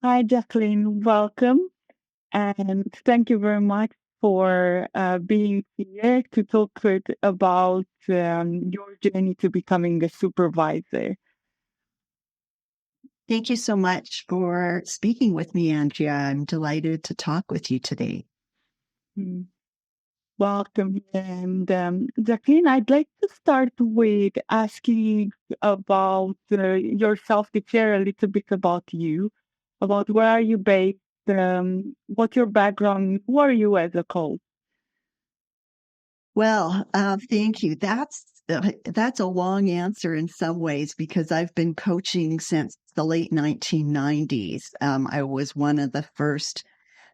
Hi, Jacqueline. Welcome. And thank you very much for being here to talk about your journey to becoming a supervisor. Thank you so much for speaking with me, Andrea. I'm delighted to talk with you today. Mm. Welcome. And Jacqueline, I'd like to start with asking about yourself, to share a little bit about you, about where are you based, what's your background, who are you as a coach? Well, thank you. That's a long answer in some ways because I've been coaching since the late 1990s. I was one of the first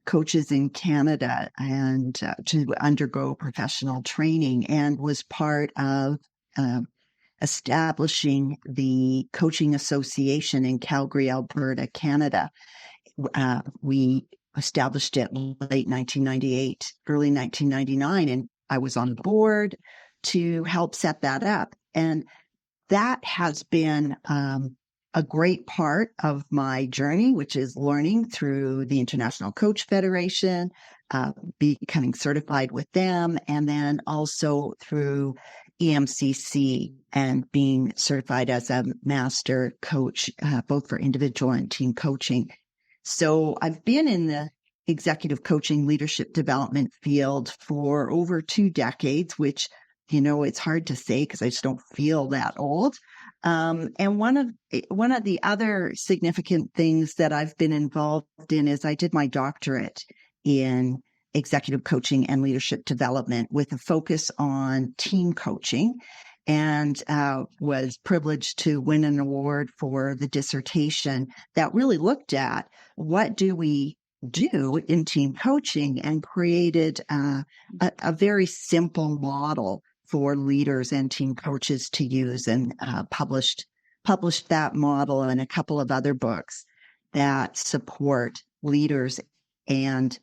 coaches in Canada and to undergo professional training, and was part of establishing the Coaching Association in Calgary, Alberta, Canada. We established it late 1998, early 1999, and I was on the board to help set that up. And that has been a great part of my journey, which is learning through the International Coach Federation, becoming certified with them, and then also through EMCC and being certified as a master coach, both for individual and team coaching. So I've been in the executive coaching leadership development field for over 2 decades, which, it's hard to say because I just don't feel that old. And one of the other significant things that I've been involved in is I did my doctorate in executive coaching and leadership development with a focus on team coaching, and was privileged to win an award for the dissertation that really looked at what do we do in team coaching, and created a very simple model for leaders and team coaches to use, and published that model and a couple of other books that support leaders and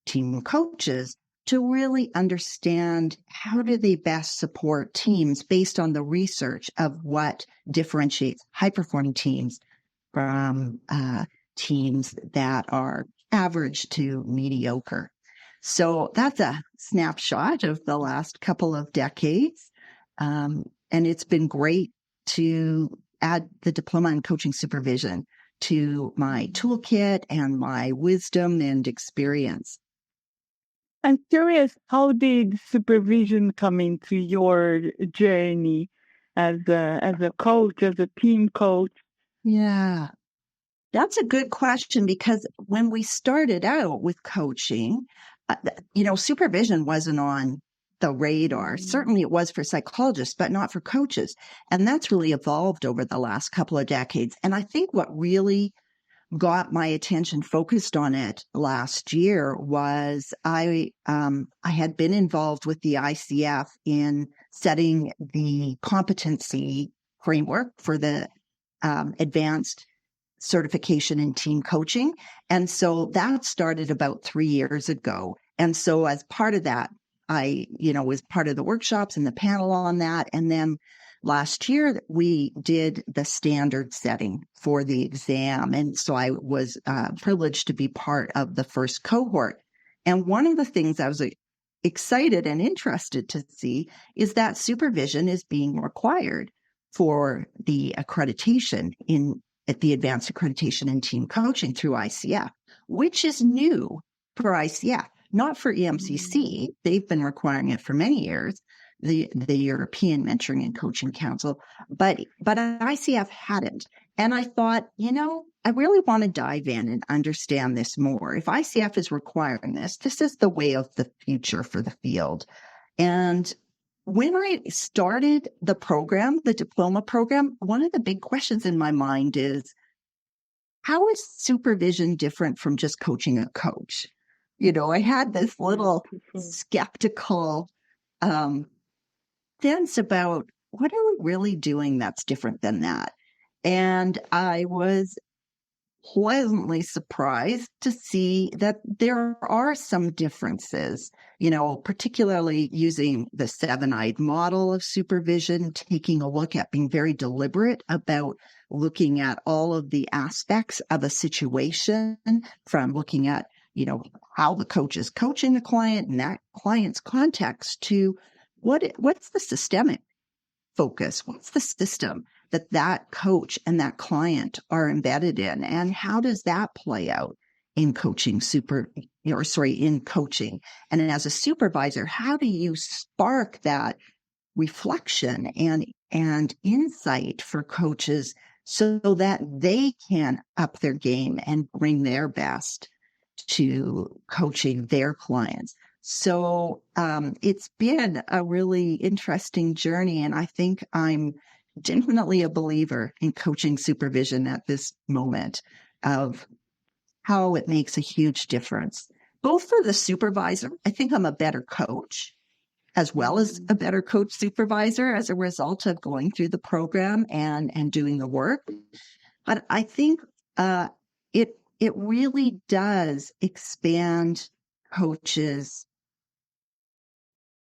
team coaches to really understand how do they best support teams based on the research of what differentiates high-performing teams from teams that are average to mediocre. So that's a snapshot of the last couple of decades. And it's been great to add the diploma in coaching supervision to my toolkit and my wisdom and experience. I'm curious, how did supervision come into your journey as a coach, as a team coach? Yeah, that's a good question, because when we started out with coaching, supervision wasn't on the radar. Certainly it was for psychologists, but not for coaches. And that's really evolved over the last couple of decades. And I think what really got my attention focused on it last year was I had been involved with the ICF in setting the competency framework for the advanced certification in team coaching. And so that started about 3 years ago. And so as part of that, I, was part of the workshops and the panel on that. And then last year, we did the standard setting for the exam. And so I was privileged to be part of the first cohort. And one of the things I was excited and interested to see is that supervision is being required for the accreditation at the advanced accreditation in team coaching through ICF, which is new for ICF, not for EMCC. They've been requiring it for many years, the European Mentoring and Coaching Council, but ICF hadn't. And I thought, I really want to dive in and understand this more. If ICF is requiring this is the way of the future for the field. And when I started the program, the diploma program, one of the big questions in my mind is, how is supervision different from just coaching a coach? I had this little skeptical sense about what are we really doing that's different than that? And I was pleasantly surprised to see that there are some differences, particularly using the 7-eyed model of supervision, taking a look at being very deliberate about looking at all of the aspects of a situation, from looking at, how the coach is coaching the client and that client's context, to what's the systemic focus? What's the system that coach and that client are embedded in? And how does that play out in coaching in coaching? And as a supervisor, how do you spark that reflection and insight for coaches so that they can up their game and bring their best to coaching their clients? So it's been a really interesting journey, and I think I'm definitely a believer in coaching supervision at this moment, of how it makes a huge difference, both for the supervisor. I think I'm a better coach as well as a better coach supervisor as a result of going through the program and doing the work. But I think it really does expand coaches'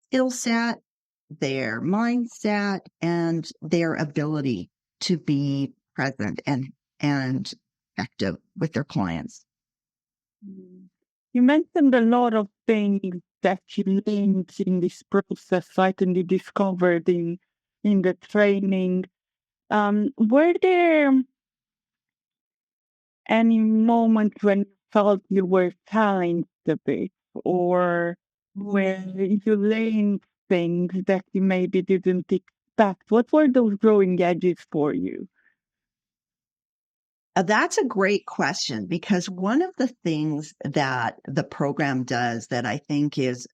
skill set, their mindset, and their ability to be present and effective with their clients. You mentioned a lot of things that you learned in this process, right, and you discovered in the training. Were there any moments when you felt you were challenged a bit, or where you learned things that you maybe didn't expect? What were those growing edges for you? That's a great question, because one of the things that the program does that I think is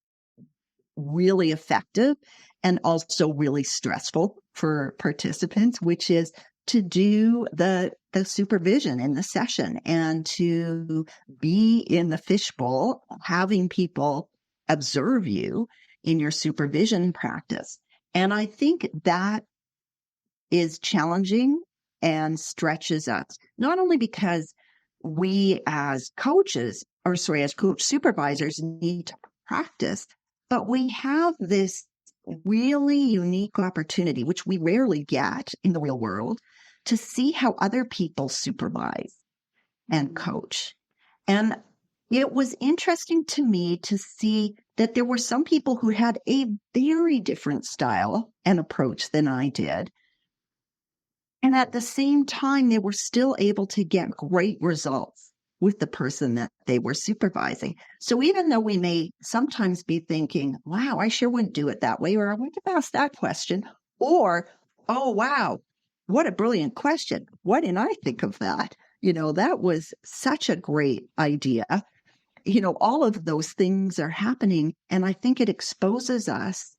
really effective and also really stressful for participants, which is to do the supervision in the session and to be in the fishbowl, having people observe you in your supervision practice. And I think that is challenging and stretches us, not only because we as coaches, as coach supervisors, need to practice, but we have this really unique opportunity, which we rarely get in the real world, to see how other people supervise and coach. And it was interesting to me to see that there were some people who had a very different style and approach than I did. And at the same time, they were still able to get great results with the person that they were supervising. So even though we may sometimes be thinking, wow, I sure wouldn't do it that way, or I wouldn't have asked that question, or, oh, wow, what a brilliant question. Why didn't I think of that? That was such a great idea. All of those things are happening. And I think it exposes us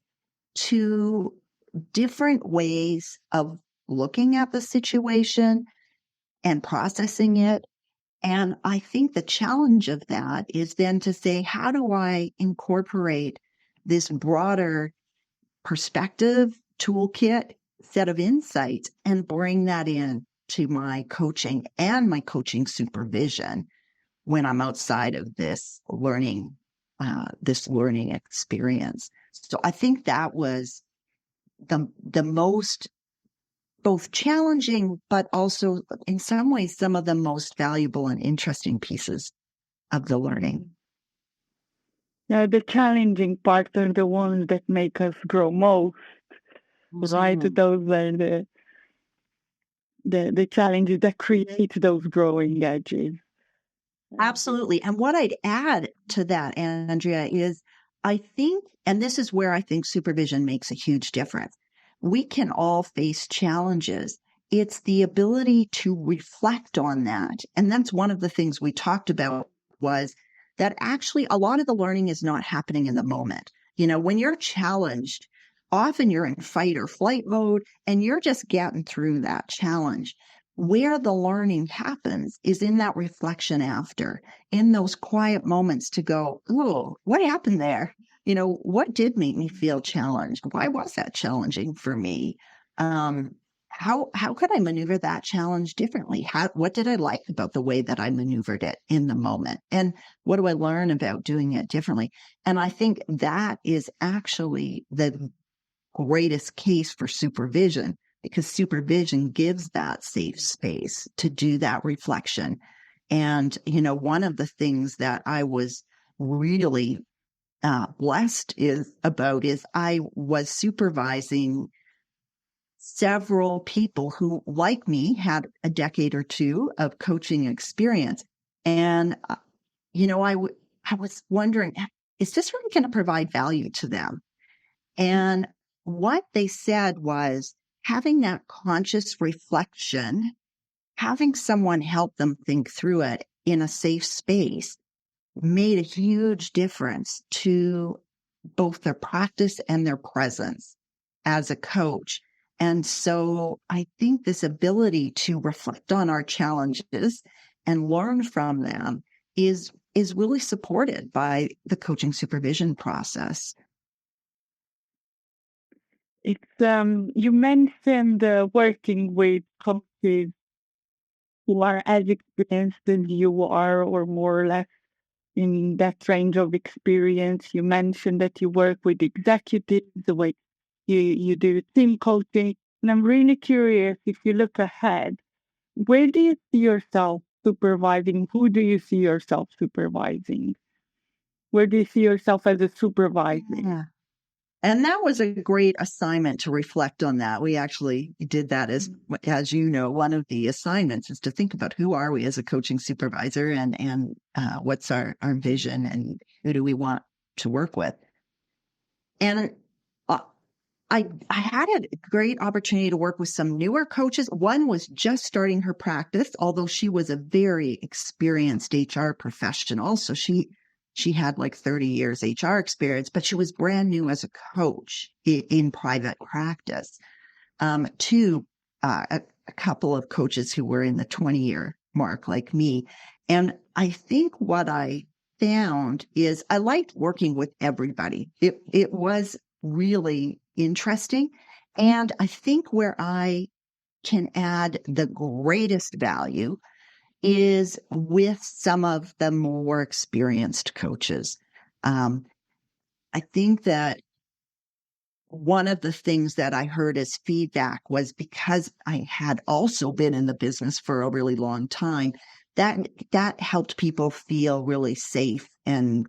to different ways of looking at the situation and processing it. And I think the challenge of that is then to say, how do I incorporate this broader perspective, toolkit, set of insights, and bring that in to my coaching and my coaching supervision when I'm outside of this learning experience. So I think that was the most both challenging, but also in some ways, some of the most valuable and interesting pieces of the learning. Yeah, the challenging parts are the ones that make us grow most, right? Those are the challenges that create those growing edges. Absolutely. And what I'd add to that, Andrea, is I think, and this is where I think supervision makes a huge difference. We can all face challenges. It's the ability to reflect on that. And that's one of the things we talked about, was that actually a lot of the learning is not happening in the moment. When you're challenged, often you're in fight or flight mode and you're just getting through that challenge. Where the learning happens is in that reflection after, in those quiet moments to go, oh, what happened there? What did make me feel challenged? Why was that challenging for me? How how could I maneuver that challenge differently? What did I like about the way that I maneuvered it in the moment? And what do I learn about doing it differently? And I think that is actually the greatest case for supervision, because supervision gives that safe space to do that reflection. And, one of the things that I was really blessed is I was supervising several people who, like me, had a decade or two of coaching experience. And, I was wondering, is this really going to provide value to them? And what they said was having that conscious reflection, having someone help them think through it in a safe space made a huge difference to both their practice and their presence as a coach. And so I think this ability to reflect on our challenges and learn from them is really supported by the coaching supervision process. It's you mentioned working with coaches who are as experienced as you are, or more or less in that range of experience. You mentioned that you work with executives, the way you do team coaching. And I'm really curious, if you look ahead, where do you see yourself supervising? Who do you see yourself supervising? Where do you see yourself as a supervisor? Yeah. And that was a great assignment to reflect on that. We actually did that as you know, one of the assignments is to think about who are we as a coaching supervisor and what's our vision and who do we want to work with. And I had a great opportunity to work with some newer coaches. One was just starting her practice, although she was a very experienced HR professional. So she had like 30 years HR experience, but she was brand new as a coach in private practice. A couple of coaches who were in the 20-year mark like me. And I think what I found is I liked working with everybody. It was really interesting. And I think where I can add the greatest value is with some of the more experienced coaches. I think that one of the things that I heard as feedback was because I had also been in the business for a really long time, that helped people feel really safe and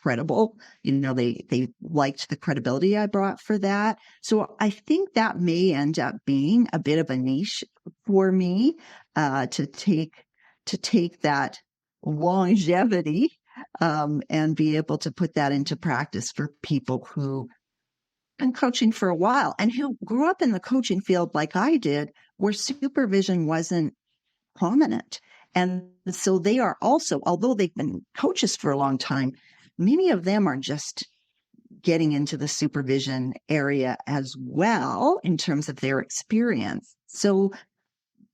credible. They liked the credibility I brought for that. So I think that may end up being a bit of a niche for me to take that longevity and be able to put that into practice for people who been coaching for a while and who grew up in the coaching field like I did, where supervision wasn't prominent. And so they are also, although they've been coaches for a long time, many of them are just getting into the supervision area as well in terms of their experience. So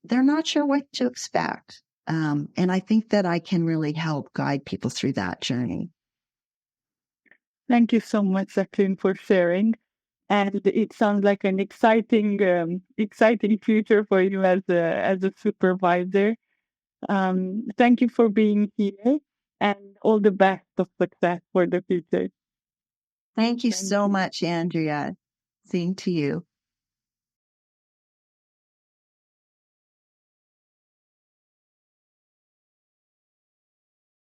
they're not sure what to expect. And I think that I can really help guide people through that journey. Thank you so much, Jacqueline, for sharing. And it sounds like an exciting future for you as a supervisor. Thank you for being here, and all the best of success for the future. Thank you so much, Andrea. Same to you.